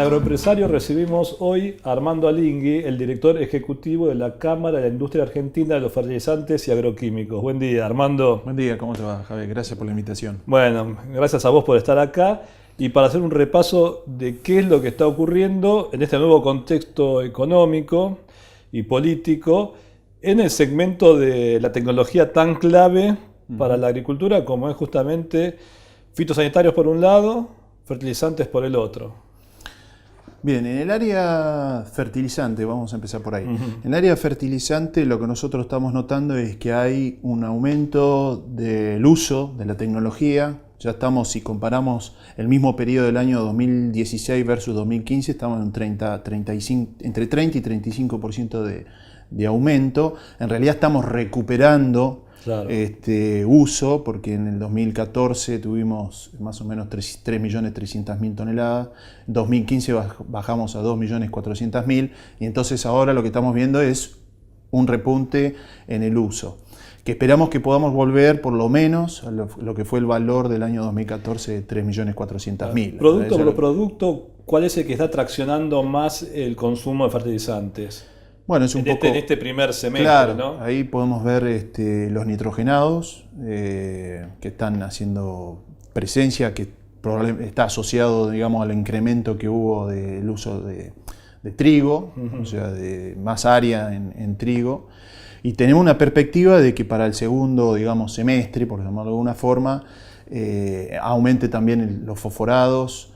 Agroempresario recibimos hoy a Armando Alingui, el director ejecutivo de la Cámara de la Industria Argentina de los Fertilizantes y Agroquímicos. Buen día, Armando. Buen día, ¿cómo te va, Javier? Gracias por la invitación. Bueno, gracias a vos por estar acá y para hacer un repaso de qué es lo que está ocurriendo en este nuevo contexto económico y político en el segmento de la tecnología tan clave para la agricultura como es justamente fitosanitarios por un lado, fertilizantes por el otro. Bien, en el área fertilizante, vamos a empezar por ahí. En el área fertilizante lo que nosotros estamos notando es que hay un aumento del uso de la tecnología. Ya estamos, si comparamos el mismo periodo del año 2016 versus 2015, estamos en entre 30 y 35% de aumento. En realidad estamos recuperando uso, porque en el 2014 tuvimos más o menos 3.300.000 toneladas, en 2015 bajamos a 2.400.000 y entonces ahora lo que estamos viendo es un repunte en el uso, que esperamos que podamos volver por lo menos a lo que fue el valor del año 2014 de 3.400.000. Producto por producto, ¿cuál es el que está traccionando más el consumo de fertilizantes? Bueno, es un poco en este primer semestre, claro, ¿no? Ahí podemos ver los nitrogenados que están haciendo presencia, que probablemente está asociado, digamos, al incremento que hubo del uso de trigo, o sea, de más área en trigo. Y tenemos una perspectiva de que para el segundo, digamos, semestre, por llamarlo de alguna forma, aumente también los fosfatados.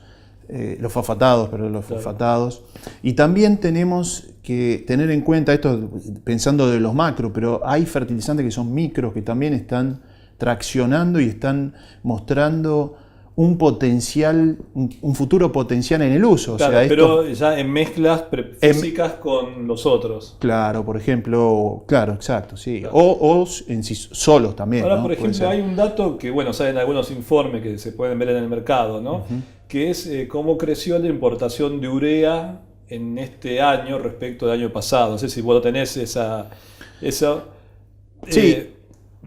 Y también tenemos que tener en cuenta esto pensando de los macros, pero hay fertilizantes que son micros que también están traccionando y están mostrando un potencial, un futuro potencial en el uso. Claro, o sea, pero ya en mezclas físicas con los otros. Claro, por ejemplo, claro, exacto, sí. Claro. O en sí solos también. Ahora, ¿no? por ejemplo, hay un dato que, bueno, salen algunos informes que se pueden ver en el mercado, ¿no? Que es cómo creció la importación de urea en este año respecto del año pasado. No sé si vos lo tenés eso. Sí.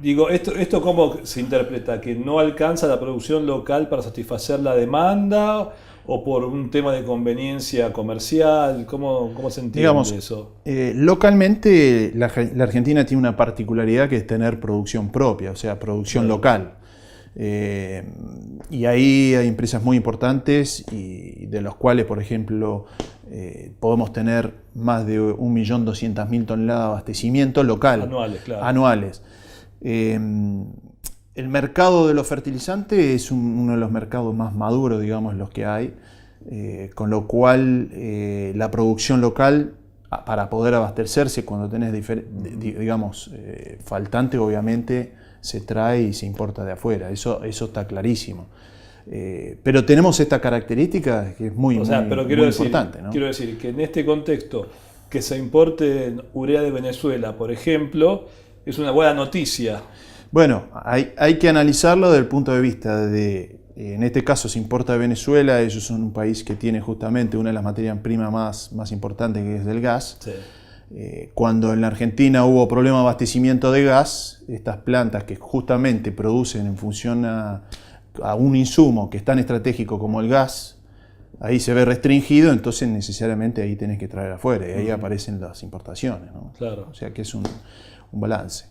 Digo, ¿esto cómo se interpreta? ¿Que no alcanza la producción local para satisfacer la demanda? ¿O por un tema de conveniencia comercial? ¿Cómo se entiende, digamos, eso? Localmente, la Argentina tiene una particularidad que es tener producción propia, o sea, producción local. Y ahí hay empresas muy importantes y de los cuales, por ejemplo, podemos tener más de 1.200.000 toneladas de abastecimiento local. Anuales, claro. Anuales. El mercado de los fertilizantes es uno de los mercados más maduros, digamos, los que hay, con lo cual la producción local, para poder abastecerse cuando tenés, digamos, faltante, obviamente se trae y se importa de afuera, eso está clarísimo. Pero tenemos esta característica que es muy importante, ¿no? Quiero decir que en este contexto, que se importe urea de Venezuela, por ejemplo, es una buena noticia. Bueno, hay que analizarlo desde el punto de vista de, en este caso se importa de Venezuela, ellos son un país que tiene justamente una de las materias primas más importantes, que es del gas. Sí. Cuando en la Argentina hubo problema de abastecimiento de gas, estas plantas que justamente producen en función a un insumo que es tan estratégico como el gas, ahí se ve restringido, entonces necesariamente ahí tenés que traer afuera y ahí aparecen las importaciones, ¿no? Claro. O sea que es un balance.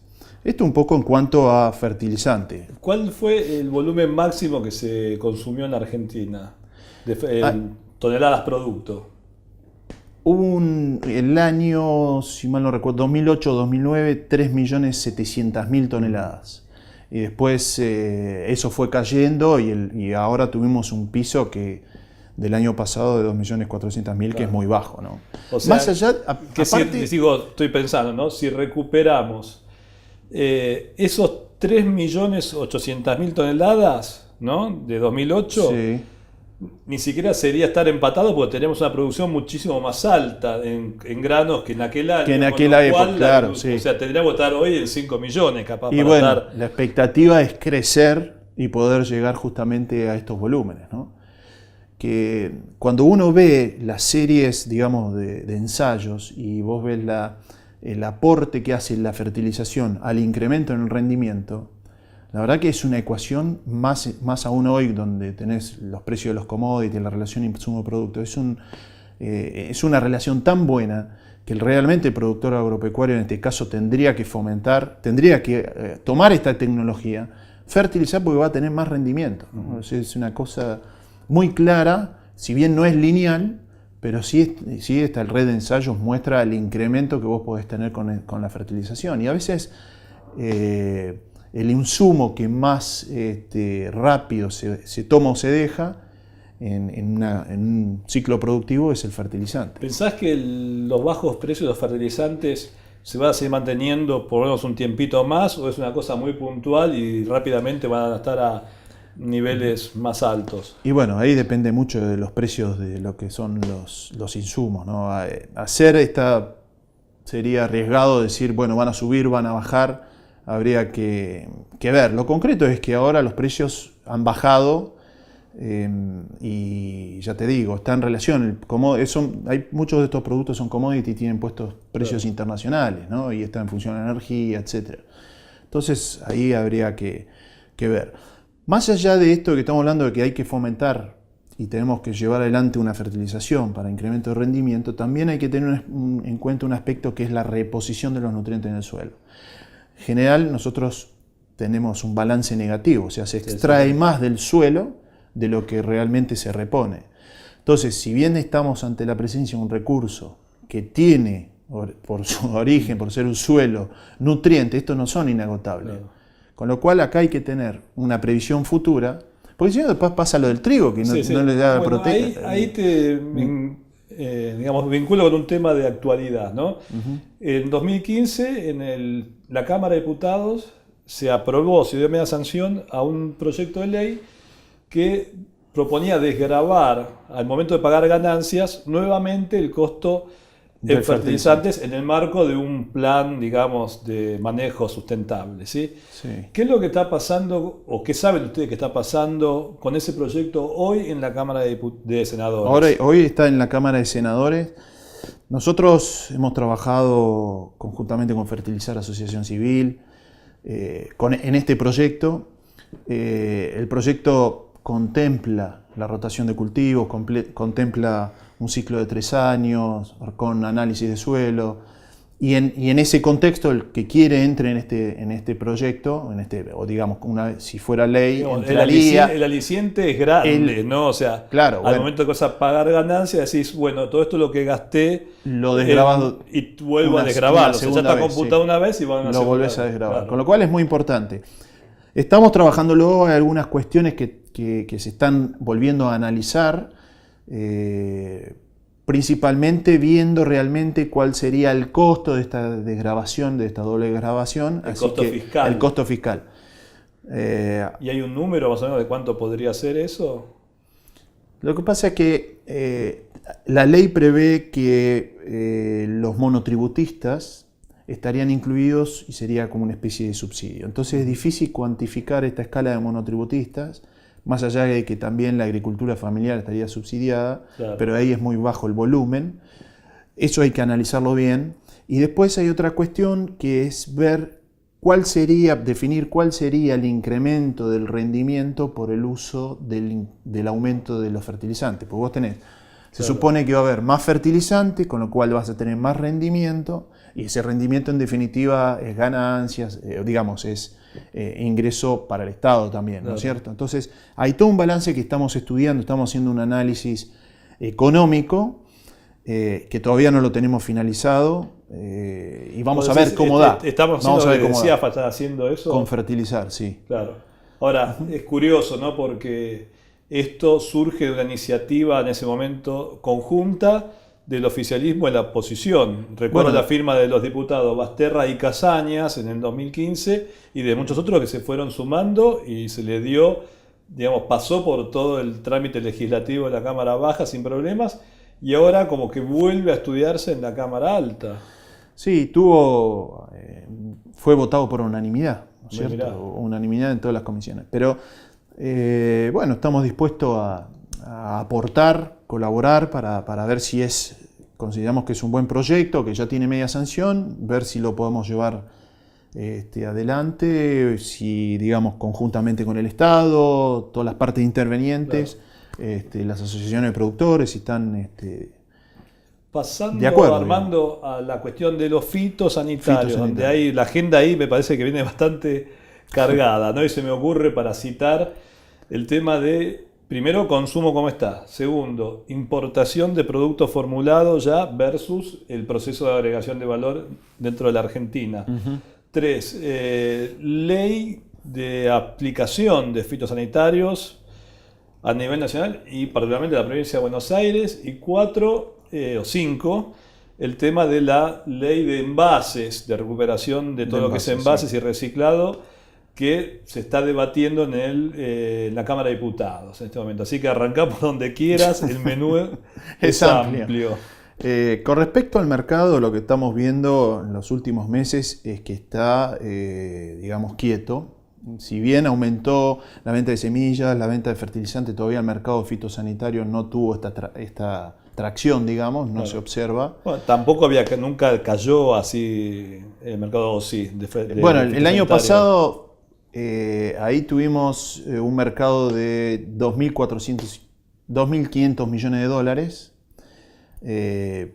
Esto un poco en cuanto a fertilizante. ¿Cuál fue el volumen máximo que se consumió en la Argentina de toneladas producto? Hubo el año, si mal no recuerdo, 2008-2009, 3.700.000 toneladas. Y después eso fue cayendo y ahora tuvimos un piso del año pasado de 2.400.000, claro, que es muy bajo, ¿no? O sea, más allá, estoy pensando, ¿no? Si recuperamos esos 3.800.000 toneladas, ¿no? De 2008, sí, ni siquiera sería estar empatado porque tenemos una producción muchísimo más alta en granos que en aquel año. Que en aquella época, claro, sí. O sea, tendríamos que estar hoy en 5 millones capaz. Y bueno, la expectativa es crecer y poder llegar justamente a estos volúmenes, ¿no? Que cuando uno ve las series, digamos, de ensayos y vos ves el aporte que hace la fertilización al incremento en el rendimiento, La verdad que es una ecuación, más aún hoy, donde tenés los precios de los commodities, la relación insumo-producto. Es una relación tan buena que realmente el productor agropecuario en este caso tendría que fomentar, tendría que tomar esta tecnología, fertilizar, porque va a tener más rendimiento, ¿no? Es una cosa muy clara, si bien no es lineal, pero sí esta red de ensayos muestra el incremento que vos podés tener con la fertilización. Y a veces el insumo que más rápido se toma o se deja en un ciclo productivo es el fertilizante. ¿Pensás que los bajos precios de los fertilizantes se van a seguir manteniendo por lo menos un tiempito más, o es una cosa muy puntual y rápidamente van a estar a niveles más altos? Y bueno, ahí depende mucho de los precios de lo que son los insumos, ¿no? Sería arriesgado decir, bueno, van a subir, van a bajar, habría que ver. Lo concreto es que ahora los precios han bajado y ya te digo, está en relación. Hay muchos de estos productos son commodity y tienen puestos precios internacionales, ¿no? Y está en función de la energía, etc. Entonces ahí habría que ver. Más allá de esto que estamos hablando de que hay que fomentar y tenemos que llevar adelante una fertilización para incremento de rendimiento, también hay que tener en cuenta un aspecto que es la reposición de los nutrientes en el suelo. En general, nosotros tenemos un balance negativo, o sea, se extrae más del suelo de lo que realmente se repone. Entonces, si bien estamos ante la presencia de un recurso que tiene, por su origen, por ser un suelo, nutrientes, estos no son inagotables. No. Con lo cual, acá hay que tener una previsión futura, porque si no, después pasa lo del trigo, que no le da proteína. Ahí te vinculo con un tema de actualidad, ¿no? En 2015, en la Cámara de Diputados se dio media sanción a un proyecto de ley que proponía desgravar al momento de pagar ganancias nuevamente el costo de fertilizantes en el marco de un plan, digamos, de manejo sustentable, ¿sí? Sí. ¿Qué es lo que está pasando, o qué saben ustedes que está pasando con ese proyecto hoy en la Cámara de Senadores? Hoy está en la Cámara de Senadores. Nosotros hemos trabajado conjuntamente con Fertilizar Asociación Civil en este proyecto. El proyecto contempla la rotación de cultivos, contempla un ciclo de 3 años con análisis de suelo, y en ese contexto el que quiere entre en este proyecto, o digamos, si fuera ley, entraría. El aliciente es grande, ¿no? O sea, claro, al momento de pagar ganancias decís, bueno, todo esto lo que gasté lo desgrabas y vuelvo a desgrabarlo. O sea, ya está computado una vez y van a lo volvés a desgrabar. Claro. Con lo cual es muy importante. Estamos trabajándolo, hay algunas cuestiones que se están volviendo a analizar, principalmente viendo realmente cuál sería el costo de esta desgravación, de esta doble desgravación. El costo fiscal. ¿Y hay un número más o menos de cuánto podría ser eso? Lo que pasa es que la ley prevé que los monotributistas estarían incluidos y sería como una especie de subsidio. Entonces es difícil cuantificar esta escala de monotributistas, más allá de que también la agricultura familiar estaría subsidiada, claro, pero ahí es muy bajo el volumen. Eso hay que analizarlo bien. Y después hay otra cuestión que es ver definir cuál sería el incremento del rendimiento por el uso del aumento de los fertilizantes. Porque vos tenés, se supone que va a haber más fertilizante, con lo cual vas a tener más rendimiento, y ese rendimiento en definitiva es ganancias, digamos, es ingreso para el Estado también, ¿no es cierto? Entonces hay todo un balance que estamos estudiando, estamos haciendo un análisis económico que todavía no lo tenemos finalizado y vamos a ver cómo da. Estamos haciendo eso con fertilizar, sí. Claro. Ahora, es curioso, ¿no? Porque esto surge de una iniciativa en ese momento conjunta del oficialismo en la oposición. Recuerdo la firma de los diputados Basterra y Casañas en el 2015 y de muchos otros que se fueron sumando y se le dio, digamos, pasó por todo el trámite legislativo de la Cámara Baja sin problemas y ahora como que vuelve a estudiarse en la Cámara Alta. Sí, fue votado por unanimidad, ¿no es cierto? Mirá. Unanimidad en todas las comisiones. Pero bueno, estamos dispuestos a aportar, colaborar para ver si consideramos que es un buen proyecto, que ya tiene media sanción, ver si lo podemos llevar adelante, si digamos conjuntamente con el Estado, todas las partes intervenientes, las asociaciones de productores, si están pasando, de acuerdo, Armando, a la cuestión de los fitosanitarios, donde hay la agenda ahí me parece que viene bastante cargada, ¿no? Y se me ocurre para citar el tema de, primero, consumo como está. Segundo, importación de productos formulados ya versus el proceso de agregación de valor dentro de la Argentina. 3, ley de aplicación de fitosanitarios a nivel nacional y particularmente de la provincia de Buenos Aires. Y 4 o 5, el tema de la ley de envases, de recuperación de todo lo que es envases y reciclado, que se está debatiendo en la Cámara de Diputados en este momento. Así que arrancá por donde quieras, el menú es amplio. Con respecto al mercado, lo que estamos viendo en los últimos meses es que está, digamos, quieto. Si bien aumentó la venta de semillas, la venta de fertilizantes, todavía el mercado fitosanitario no tuvo esta tracción, digamos, no se observa. Bueno, tampoco nunca cayó así el mercado, sí. Bueno, el año pasado ahí tuvimos un mercado de 2.500 millones de dólares.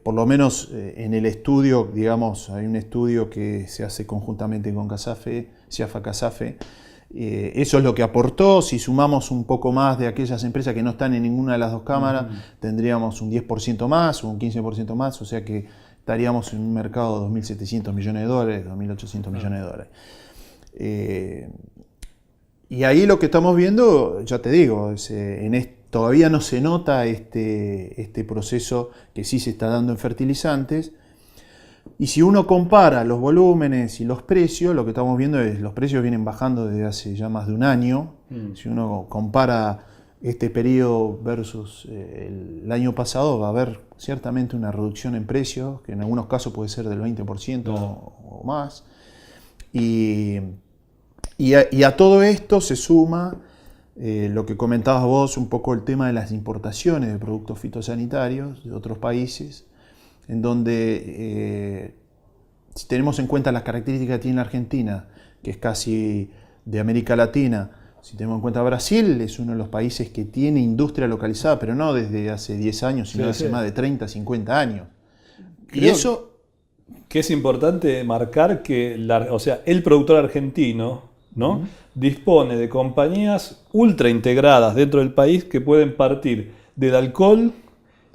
Por lo menos en el estudio, digamos, hay un estudio que se hace conjuntamente con CASAFE, CIAFA-CASAFE. Eso es lo que aportó. Si sumamos un poco más de aquellas empresas que no están en ninguna de las dos cámaras, tendríamos un 10% más o un 15% más, o sea que estaríamos en un mercado de 2.700 millones de dólares, 2.800 millones de dólares. Y ahí lo que estamos viendo, ya te digo, todavía no se nota este proceso que sí se está dando en fertilizantes. Y si uno compara los volúmenes y los precios, lo que estamos viendo es que los precios vienen bajando desde hace ya más de un año. Si uno compara este periodo versus el año pasado, va a haber ciertamente una reducción en precios, que en algunos casos puede ser del 20% o más. Y a todo esto se suma lo que comentabas vos, un poco el tema de las importaciones de productos fitosanitarios de otros países, en donde, si tenemos en cuenta las características que tiene la Argentina, que es casi de América Latina, si tenemos en cuenta Brasil, es uno de los países que tiene industria localizada, pero no desde hace 10 años, sino hace más de 30, 50 años. Creo y eso que es importante marcar que el productor argentino, ¿no? Dispone de compañías ultra integradas dentro del país que pueden partir del alcohol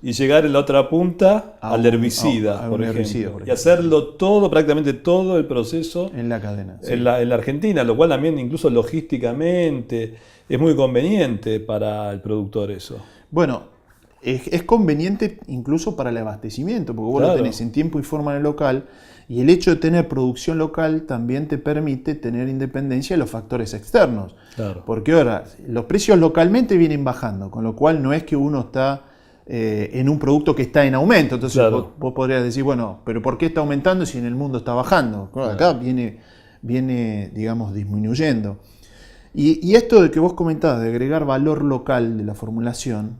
y llegar en la otra punta al herbicida, por ejemplo. Y hacerlo todo, prácticamente todo el proceso en la cadena. Sí. En la Argentina, lo cual también incluso logísticamente es muy conveniente para el productor eso. Bueno, es conveniente incluso para el abastecimiento, porque vos lo tenés en tiempo y forma en el local. Y el hecho de tener producción local también te permite tener independencia de los factores externos. Porque ahora los precios localmente vienen bajando, con lo cual no es que uno está en un producto que está en aumento. Entonces vos podrías decir, bueno, pero ¿por qué está aumentando si en el mundo está bajando? Acá viene, digamos, disminuyendo. Y esto de que vos comentabas, de agregar valor local de la formulación,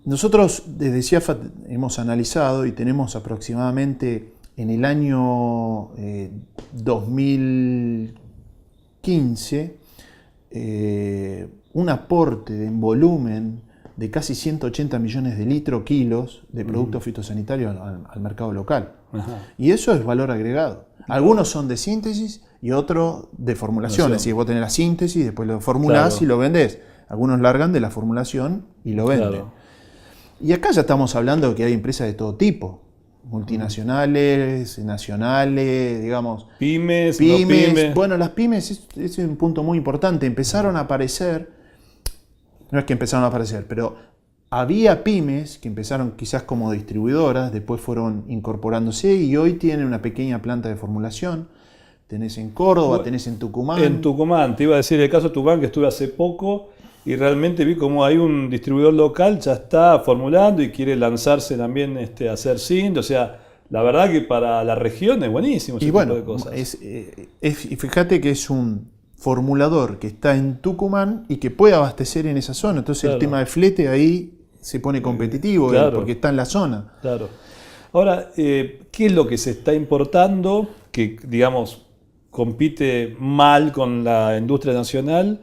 nosotros desde CIAFA hemos analizado y tenemos aproximadamente en el año 2015 un aporte en volumen de casi 180 millones de kilos de productos fitosanitarios al mercado local. Y eso es valor agregado. Algunos son de síntesis y otros de formulación. Es decir, vos tenés la síntesis, después lo formulás y lo vendés. Algunos largan de la formulación y lo venden. Y acá ya estamos hablando de que hay empresas de todo tipo. Multinacionales, nacionales, digamos. Pymes, no pymes. Bueno, las pymes es un punto muy importante. Empezaron a aparecer, no es que empezaron a aparecer, pero había pymes que empezaron quizás como distribuidoras, después fueron incorporándose y hoy tienen una pequeña planta de formulación. Tenés en Córdoba, tenés en Tucumán. En Tucumán, te iba a decir el caso de Tucumán, que estuve hace poco y realmente vi como hay un distribuidor local, ya está formulando y quiere lanzarse también a hacer SINT. O sea, la verdad que para la región es buenísimo ese tipo de cosas. Y fíjate que es un formulador que está en Tucumán y que puede abastecer en esa zona. Entonces el tema de flete ahí se pone competitivo porque está en la zona. Claro. Ahora, ¿qué es lo que se está importando? Que, digamos, compite mal con la industria nacional.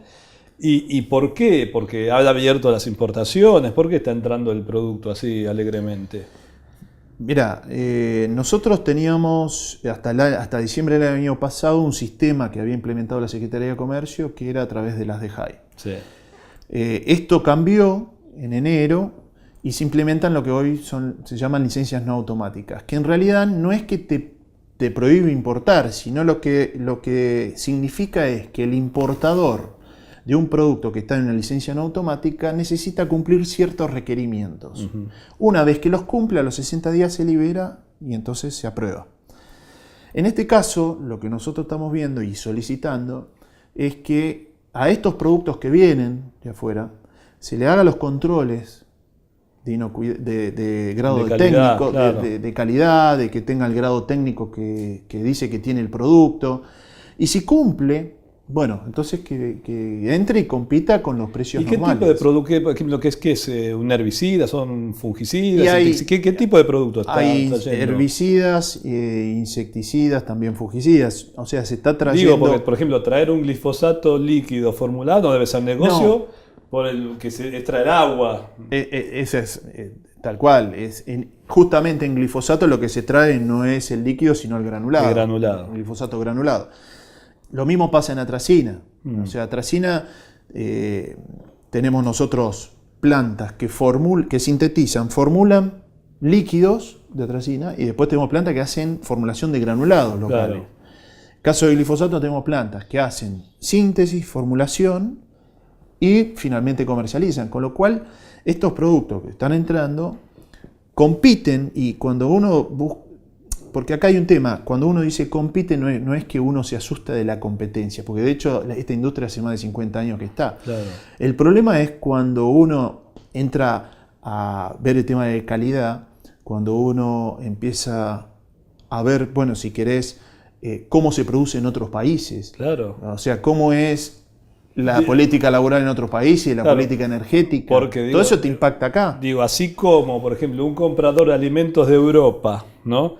¿Y por qué? Porque ha abierto las importaciones. ¿Por qué está entrando el producto así alegremente? Mira, nosotros teníamos hasta diciembre del año pasado un sistema que había implementado la Secretaría de Comercio que era a través de las DEJAI. Sí. Esto cambió en enero y se implementan lo que hoy se llaman licencias no automáticas, que en realidad no es que te prohíbe importar, sino lo que significa es que el importador de un producto que está en una licencia no automática necesita cumplir ciertos requerimientos. Una vez que los cumple, a los 60 días se libera y entonces se aprueba. En este caso, lo que nosotros estamos viendo y solicitando es que a estos productos que vienen de afuera se le haga los controles de grado De calidad, técnico, claro. de calidad, de que tenga el grado técnico que dice que tiene el producto. Y si cumple, bueno, entonces que entre y compita con los precios ¿Y qué normales. tipo de producto, por ejemplo, qué es un herbicida, son fungicidas? Y ¿Qué tipo de producto está hay trayendo? herbicidas, insecticidas, también fungicidas. O sea, se está trayendo... Digo, porque, por ejemplo, traer un glifosato líquido formulado no debe ser negocio por el que es traer agua. Ese es tal cual. Justamente en glifosato lo que se trae no es el líquido, sino el granulado. El granulado. El glifosato granulado. Lo mismo pasa en atracina. O sea, atracina, tenemos nosotros plantas que sintetizan, formulan líquidos de atracina y después tenemos plantas que hacen formulación de granulados locales. Claro. Caso de glifosato tenemos plantas que hacen síntesis, formulación y finalmente comercializan. Con lo cual, estos productos que están entrando compiten y cuando uno busca... Porque acá hay un tema, cuando uno dice compite no es que uno se asusta de la competencia, porque de hecho esta industria hace más de 50 años que está. Claro. El problema es cuando uno entra a ver el tema de calidad, cuando uno empieza a ver, bueno, si querés, cómo se produce en otros países. Claro. O sea, cómo es la política laboral en otros países, la Claro. política energética. Porque, digo, todo eso te impacta acá. Digo, así como, por ejemplo, un comprador de alimentos de Europa, ¿no?,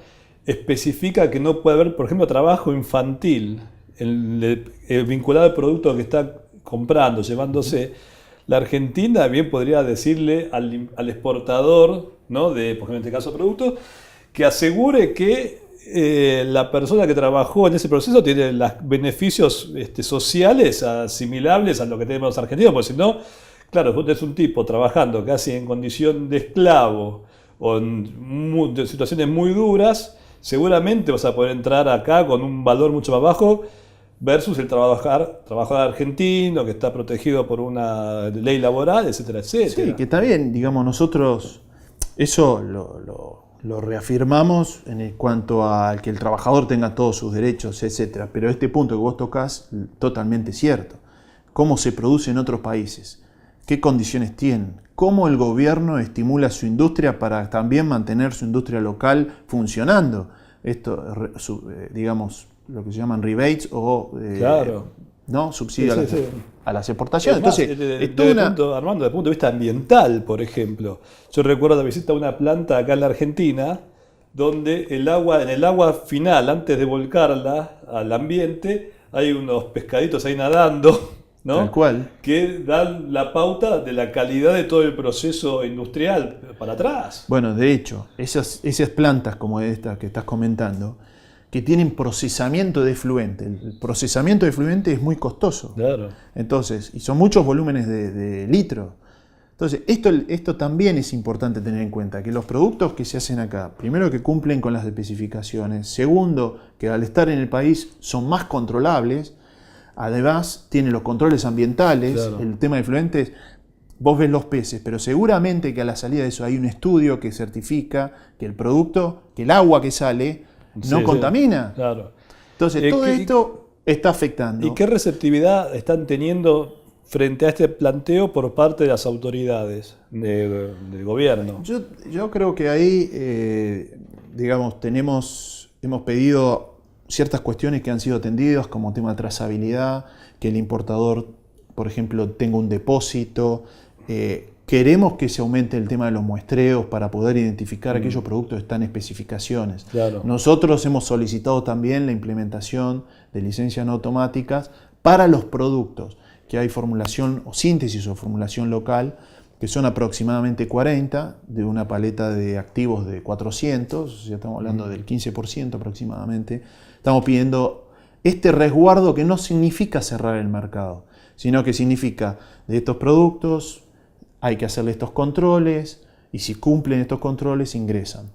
especifica que no puede haber, por ejemplo, trabajo infantil vinculado al producto que está comprando, llevándose. La Argentina bien podría decirle al exportador, ¿no?, por ejemplo, en este caso productos, que asegure que la persona que trabajó en ese proceso tiene los beneficios sociales asimilables a lo que tenemos los argentinos, porque si no, claro, usted es un tipo trabajando casi en condición de esclavo o de situaciones muy duras, seguramente vas a poder entrar acá con un valor mucho más bajo versus el trabajador argentino que está protegido por una ley laboral, etcétera, etcétera. Sí, que está bien, digamos, nosotros eso lo reafirmamos en cuanto a que el trabajador tenga todos sus derechos, etcétera. Pero este punto que vos tocás, totalmente cierto. ¿Cómo se produce en otros países? ¿Qué condiciones tienen? ¿Cómo el gobierno estimula su industria para también mantener su industria local funcionando? Esto, digamos, lo que se llaman rebates o Claro. ¿no? Subsidio Sí. a las exportaciones. Es más, Entonces, Armando, desde el punto de vista ambiental, por ejemplo, yo recuerdo la visita a una planta acá en la Argentina donde en el agua final, antes de volcarla al ambiente, hay unos pescaditos ahí nadando, ¿no?, tal cual. que dan la pauta de la calidad de todo el proceso industrial para atrás. Bueno, de hecho, esas plantas como esta que estás comentando, que tienen procesamiento de efluente. El procesamiento de efluente es muy costoso. Claro. Entonces, y son muchos volúmenes de litro. Entonces, esto también es importante tener en cuenta, que los productos que se hacen acá, primero que cumplen con las especificaciones, segundo, que al estar en el país son más controlables, además tienen los controles ambientales, Claro. el tema de efluentes, vos ves los peces, pero seguramente que a la salida de eso hay un estudio que certifica que el producto, que el agua que sale, no Sí, contamina. Claro. Entonces, todo esto está afectando. ¿Y qué receptividad están teniendo frente a este planteo por parte de las autoridades del gobierno? Yo creo que ahí, digamos, hemos pedido ciertas cuestiones que han sido atendidas, como tema de trazabilidad, que el importador, por ejemplo, tenga un depósito, queremos que se aumente el tema de los muestreos para poder identificar aquellos productos que están en especificaciones. Claro. Nosotros hemos solicitado también la implementación de licencias no automáticas para los productos, que hay formulación o síntesis o formulación local, que son aproximadamente 40, de una paleta de activos de 400, ya estamos hablando del 15% aproximadamente. Estamos pidiendo este resguardo, que no significa cerrar el mercado, sino que significa de estos productos hay que hacerle estos controles, y si cumplen estos controles ingresan.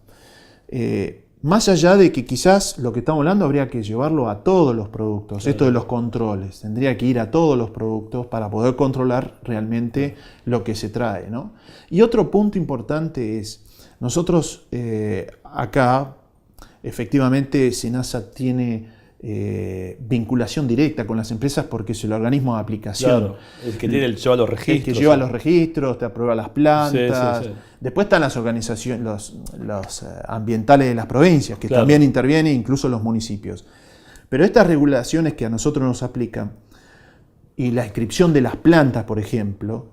Más allá de que quizás lo que estamos hablando habría que llevarlo a todos los productos, esto de los controles, tendría que ir a todos los productos para poder controlar realmente lo que se trae, ¿no? Y otro punto importante es, nosotros acá, efectivamente, SENASA tiene vinculación directa con las empresas porque es el organismo de aplicación. Claro, el que lleva los registros. El que lleva los registros, te aprueba las plantas. Sí, sí, sí. Después están las organizaciones, los ambientales de las provincias, que claro, también intervienen, incluso los municipios. Pero estas regulaciones que a nosotros nos aplican, y la inscripción de las plantas, por ejemplo,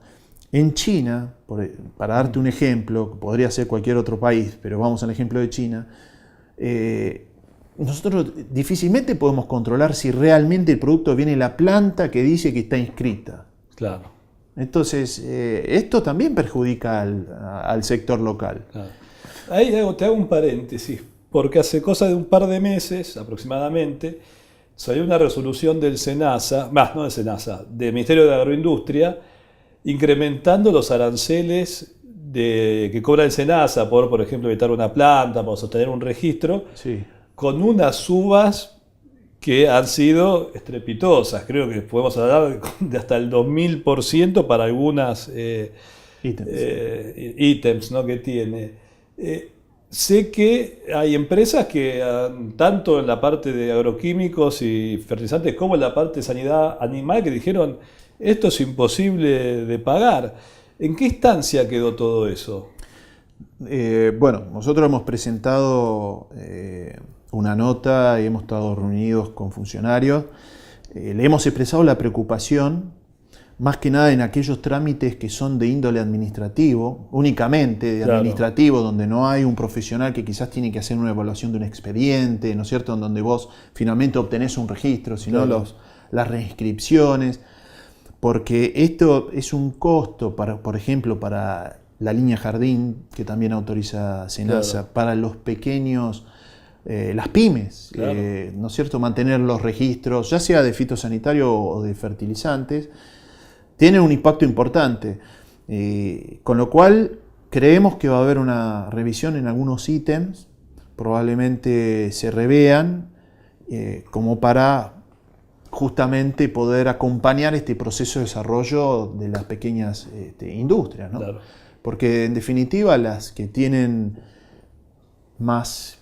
en China, para darte un ejemplo, podría ser cualquier otro país, pero vamos al ejemplo de China, nosotros difícilmente podemos controlar si realmente el producto viene de la planta que dice que está inscrita. Claro. Entonces, esto también perjudica al sector local. Claro. Ahí te hago un paréntesis, porque hace cosa de un par de meses aproximadamente salió una resolución del SENASA, no del SENASA, del Ministerio de Agroindustria, incrementando los aranceles que cobra el SENASA por ejemplo, evitar una planta, por sostener un registro. Sí. Con unas subas que han sido estrepitosas. Creo que podemos hablar de hasta el 2000% para algunas ítems, ¿no?, que tiene. Sé que hay empresas que, tanto en la parte de agroquímicos y fertilizantes como en la parte de sanidad animal, que dijeron, esto es imposible de pagar. ¿En qué instancia quedó todo eso? Bueno, nosotros hemos presentado una nota y hemos estado reunidos con funcionarios. Le hemos expresado la preocupación, más que nada en aquellos trámites que son de índole administrativo, únicamente de administrativo, donde no hay un profesional que quizás tiene que hacer una evaluación de un expediente, ¿no es cierto?, en donde vos finalmente obtenés un registro, sino las reinscripciones, porque esto es un costo, por ejemplo, para la línea jardín, que también autoriza SENASA, para los pequeños, las pymes, ¿no es cierto?, mantener los registros, ya sea de fitosanitario o de fertilizantes, tiene un impacto importante, con lo cual creemos que va a haber una revisión en algunos ítems, probablemente se revean, como para justamente poder acompañar este proceso de desarrollo de las pequeñas industrias, ¿no? Claro. Porque en definitiva las que tienen más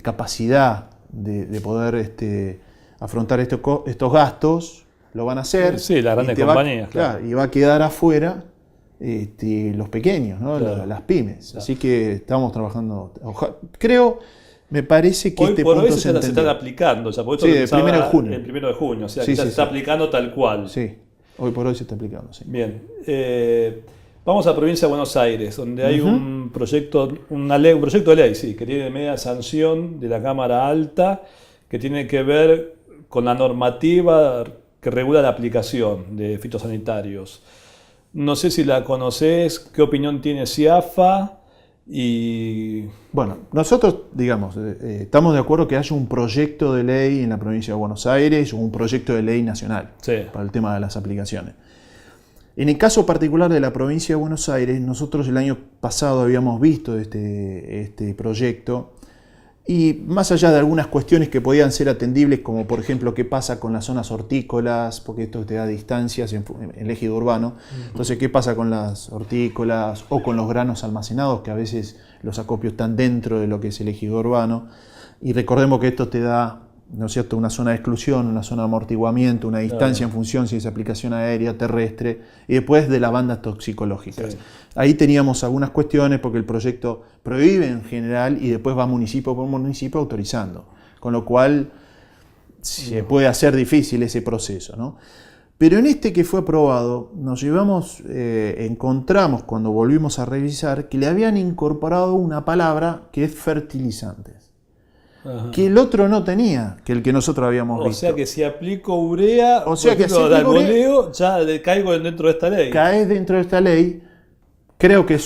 capacidad de poder afrontar estos gastos, lo van a hacer. Sí, las grandes compañías. Claro, y va a quedar afuera los pequeños, ¿no? Claro. Las pymes. Claro. Así que estamos trabajando. Me parece que hoy este por punto hoy se están aplicando. O sea, sí, el 1 de junio. El 1 de junio, o sea, sí, se está aplicando tal cual. Sí, hoy por hoy se está aplicando, sí. Bien. Vamos a la provincia de Buenos Aires, donde hay un proyecto de ley, sí, que tiene media sanción de la Cámara Alta, que tiene que ver con la normativa que regula la aplicación de fitosanitarios. No sé si la conoces, qué opinión tiene CIAFA y... Bueno, nosotros, digamos, estamos de acuerdo que haya un proyecto de ley en la provincia de Buenos Aires o un proyecto de ley nacional para el tema de las aplicaciones. En el caso particular de la provincia de Buenos Aires, nosotros el año pasado habíamos visto este proyecto y más allá de algunas cuestiones que podían ser atendibles, como por ejemplo qué pasa con las zonas hortícolas, porque esto te da distancias en el ejido urbano, entonces qué pasa con las hortícolas o con los granos almacenados, que a veces los acopios están dentro de lo que es el ejido urbano, y recordemos que esto te da, ¿no es cierto?, una zona de exclusión, una zona de amortiguamiento, una distancia en función si es aplicación aérea, terrestre, y después de las bandas toxicológicas. Sí. Ahí teníamos algunas cuestiones porque el proyecto prohíbe en general y después va municipio por municipio autorizando, con lo cual se puede hacer difícil ese proceso, ¿no? Pero en este que fue aprobado, encontramos cuando volvimos a revisar que le habían incorporado una palabra que es fertilizantes, que el otro no tenía, que el que nosotros habíamos visto. O sea que si aplico urea, o sea que si al voleo, ya caigo dentro de esta ley. Caes dentro de esta ley. Creo que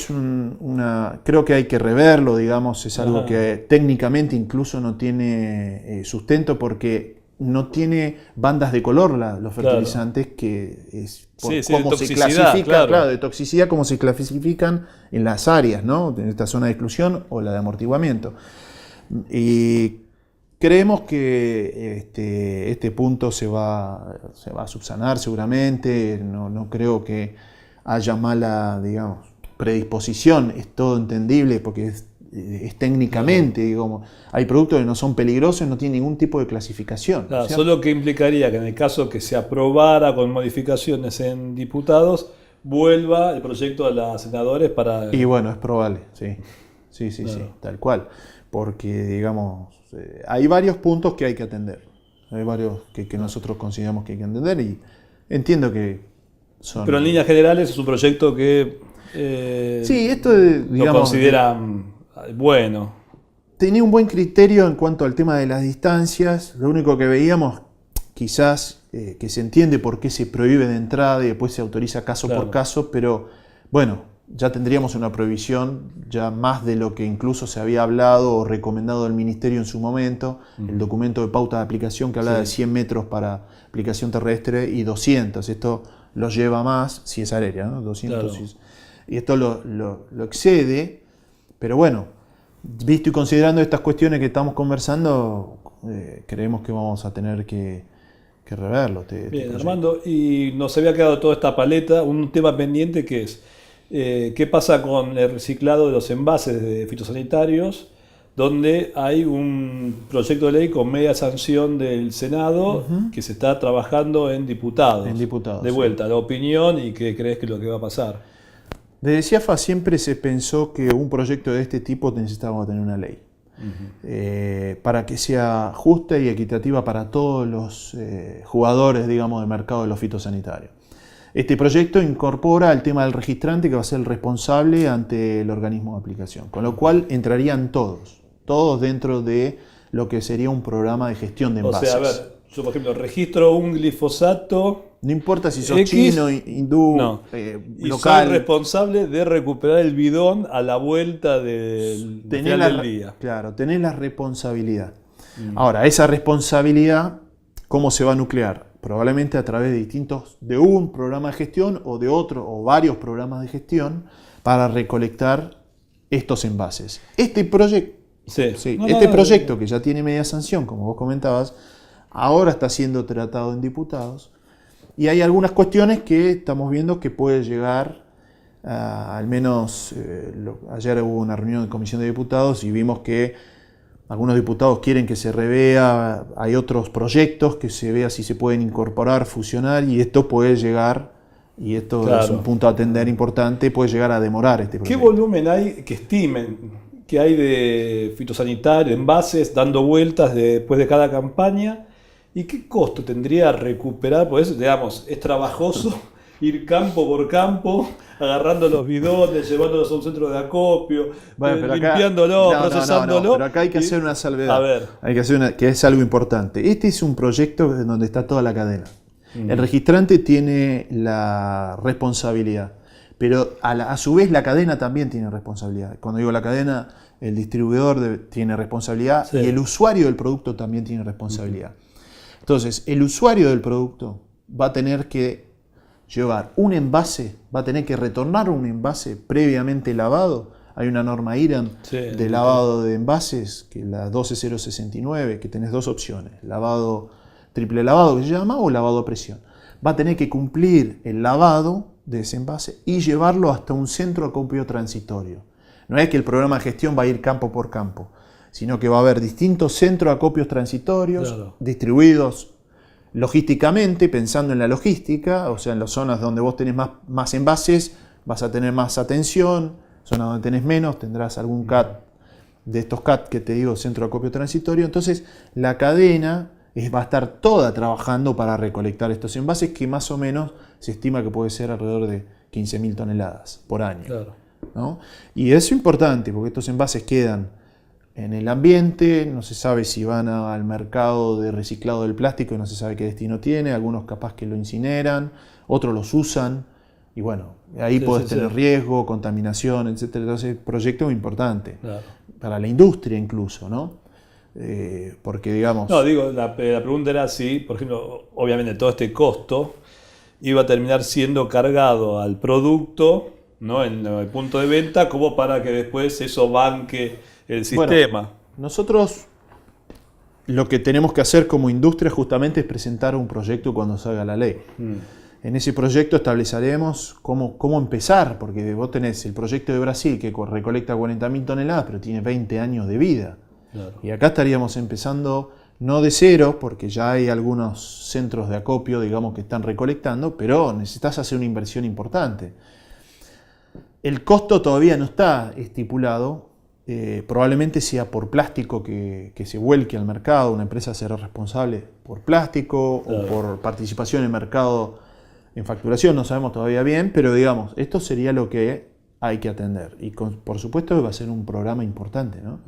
creo que hay que reverlo, digamos, es algo que técnicamente incluso no tiene sustento porque no tiene bandas de color los fertilizantes, que es por cómo se clasifica, de toxicidad, como se clasifican en las áreas, ¿no? En esta zona de exclusión o la de amortiguamiento. Y creemos que este punto se va a subsanar seguramente, no creo que haya mala, digamos, predisposición, es todo entendible porque es técnicamente, digamos, hay productos que no son peligrosos, no tienen ningún tipo de clasificación. Claro, solo que implicaría que en el caso que se aprobara con modificaciones en diputados, vuelva el proyecto a los senadores para... Y bueno, es probable, sí, tal cual, porque digamos, hay varios puntos que hay que atender, hay varios que nosotros consideramos que hay que atender y entiendo que son... Pero en líneas generales es un proyecto que... sí, esto digamos, lo consideran bueno. Tenía un buen criterio en cuanto al tema de las distancias. Lo único que veíamos, quizás, que se entiende por qué se prohíbe de entrada y después se autoriza caso por caso, pero bueno, ya tendríamos una prohibición, ya más de lo que incluso se había hablado o recomendado el Ministerio en su momento, el documento de pauta de aplicación que hablaba de 100 metros para aplicación terrestre y 200. Esto lo lleva más, si es aérea, ¿no? 200. Y esto lo excede, pero bueno, visto y considerando estas cuestiones que estamos conversando, creemos que vamos a tener que reverlo. Bien, Armando, y nos había quedado toda esta paleta, un tema pendiente que es, ¿qué pasa con el reciclado de los envases de fitosanitarios? Donde hay un proyecto de ley con media sanción del Senado que se está trabajando en diputados. De vuelta, la opinión y qué crees que es lo que va a pasar. Desde CIAFA siempre se pensó que un proyecto de este tipo necesitábamos tener una ley. Para que sea justa y equitativa para todos los jugadores, digamos, del mercado de los fitosanitarios. Este proyecto incorpora el tema del registrante, que va a ser el responsable ante el organismo de aplicación, con lo cual entrarían todos dentro de lo que sería un programa de gestión de envases. O sea, a ver, yo por ejemplo registro un glifosato. No importa si sos chino, hindú, y local. soy responsable de recuperar el bidón a la vuelta del final del día. Claro, tenés la responsabilidad. Ahora, esa responsabilidad, ¿cómo se va a nuclear? Probablemente a través de un programa de gestión o de otro o varios programas de gestión para recolectar estos envases. Este proyecto, proyecto que ya tiene media sanción, como vos comentabas, ahora está siendo tratado en diputados. Y hay algunas cuestiones que estamos viendo que puede llegar, al menos ayer hubo una reunión de comisión de diputados y vimos que algunos diputados quieren que se revea, hay otros proyectos que se vea si se pueden incorporar, fusionar, y esto puede llegar, y esto es un punto a atender importante, puede llegar a demorar este proyecto. ¿Qué volumen hay que estimen que hay de fitosanitario, envases, dando vueltas después de cada campaña? ¿Y qué costo tendría recuperar? Pues, digamos, es trabajoso ir campo por campo, agarrando los bidones, llevándolos a un centro de acopio, limpiándolo, procesándolo. Pero acá hay que hacer una salvedad. A ver. Hay que hacer que es algo importante. Este es un proyecto en donde está toda la cadena. El registrante tiene la responsabilidad, pero a su vez la cadena también tiene responsabilidad. Cuando digo la cadena, el distribuidor tiene responsabilidad y el usuario del producto también tiene responsabilidad. Entonces, el usuario del producto va a tener que llevar un envase, va a tener que retornar un envase previamente lavado. Hay una norma IRAM de lavado de envases, que es la 12069, que tenés dos opciones, triple lavado que se llama, o lavado a presión. Va a tener que cumplir el lavado de ese envase y llevarlo hasta un centro de acopio transitorio. No es que el programa de gestión va a ir campo por campo, sino que va a haber distintos centros de acopios transitorios distribuidos logísticamente, pensando en la logística, o sea, en las zonas donde vos tenés más envases, vas a tener más atención, zonas donde tenés menos, tendrás algún CAT de estos CAT que te digo, centro de acopio transitorio. Entonces, la cadena va a estar toda trabajando para recolectar estos envases, que más o menos se estima que puede ser alrededor de 15.000 toneladas por año. Claro. ¿No? Y eso es importante, porque estos envases quedan en el ambiente, no se sabe si van al mercado de reciclado del plástico, no se sabe qué destino tiene, algunos capaz que lo incineran, otros los usan, y bueno, ahí podés tener riesgo, contaminación, etc. Entonces, proyecto muy importante, Claro. para la industria incluso, ¿no? Porque digamos... No, digo, la pregunta era si, por ejemplo, obviamente todo este costo iba a terminar siendo cargado al producto, ¿no? En el punto de venta, como para que después eso banque el sistema. Bueno, nosotros lo que tenemos que hacer como industria justamente es presentar un proyecto cuando salga la ley. En ese proyecto estableceremos cómo empezar, porque vos tenés el proyecto de Brasil que recolecta 40.000 toneladas, pero tiene 20 años de vida. Claro. Y acá estaríamos empezando no de cero, porque ya hay algunos centros de acopio, digamos, que están recolectando, pero necesitas hacer una inversión importante. El costo todavía no está estipulado. Probablemente sea por plástico que se vuelque al mercado, una empresa será responsable por plástico o por participación en mercado en facturación, no sabemos todavía bien, pero digamos, esto sería lo que hay que atender. Y por supuesto va a ser un programa importante, ¿no?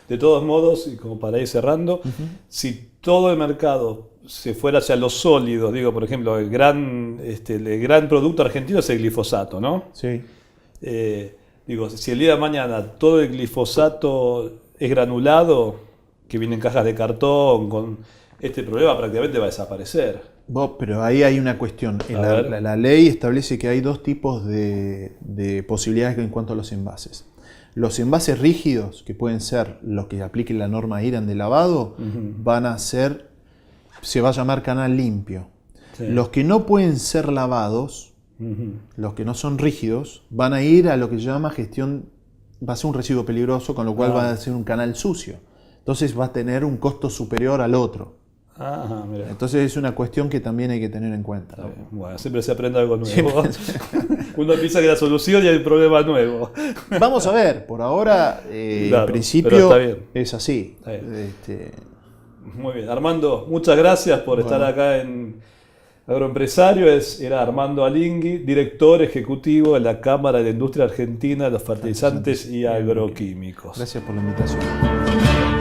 De todos modos, y como para ir cerrando, si todo el mercado se fuera hacia los sólidos, digo, por ejemplo, el gran producto argentino es el glifosato, ¿no? Sí. Digo, si el día de mañana todo el glifosato es granulado, que viene en cajas de cartón, con este problema prácticamente va a desaparecer. Pero ahí hay una cuestión. La ley establece que hay dos tipos de posibilidades en cuanto a los envases. Los envases rígidos, que pueden ser los que apliquen la norma IRAN de lavado, se va a llamar canal limpio. Sí. Los que no pueden ser lavados, los que no son rígidos, van a ir a lo que se llama gestión, va a ser un residuo peligroso, con lo cual va a ser un canal sucio. Entonces va a tener un costo superior al otro. Mira. Entonces es una cuestión que también hay que tener en cuenta. Bueno, siempre se aprende algo nuevo. Uno piensa que la solución y hay un problema nuevo. Vamos a ver, por ahora, en principio es así. Muy bien. Armando, muchas gracias por estar acá en Agroempresario. Era Armando Alingui, director ejecutivo de la Cámara de Industria Argentina de los Fertilizantes y Agroquímicos. Gracias por la invitación.